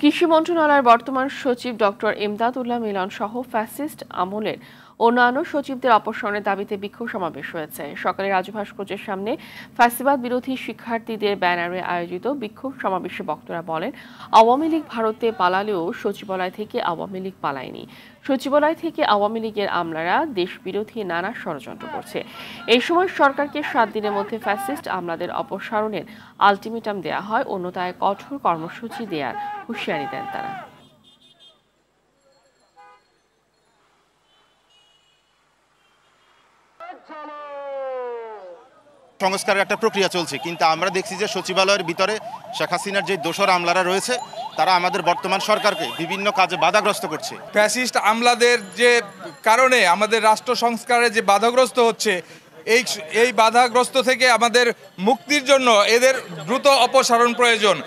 কৃষি মন্ত্রণালয়ের বর্তমান সচিব ডক্টর ইমদাদুল্লাহ মিলন সহ ফ্যাসিস্ট আমলের অন্যান্য সচিবদের অপসারণের দাবিতে বিক্ষোভ সমাবেশ হয়েছে। সকালে রাজু ভাস্কর্যের সামনে ফ্যাসিবাদ বিরোধী শিক্ষার্থীদের ব্যানারে আয়োজিত বিক্ষোভ সমাবেশে বক্তারা বলেন, আওয়ামী লীগ ভারতে পালালেও সচিবালয় থেকে আওয়ামী লীগ পালায়নি। সচিবালয় থেকে আওয়ামী লীগের আমলারা দেশবিরোধী নানা ষড়যন্ত্র করছে। এই সময় সরকারকে 7 দিনের মধ্যে ফ্যাসিস্ট আমলাদের অপসারণের আলটিমেটাম দেয়া হয়, অন্যথায় কঠোর কর্মসূচি দেওয়ার হুঁশিয়ারি দেন তারা। সংস্কারের একটা প্রক্রিয়া চলছে, কিন্তু আমরা দেখছি যে সচিবালয়ের ভিতরে শেখ হাসিনার যে দোসর আমলারা রয়েছে তারা আমাদের বর্তমান সরকারকে বিভিন্ন কাজে বাধাগ্রস্ত করছে। ফ্যাসিস্ট আমলাদের যে কারণে আমাদের রাষ্ট্র সংস্কারে যে বাধাগ্রস্ত হচ্ছে, এই বাধাগ্রস্ত থেকে আমাদের মুক্তির জন্য এদের দ্রুত অপসারণ প্রয়োজন।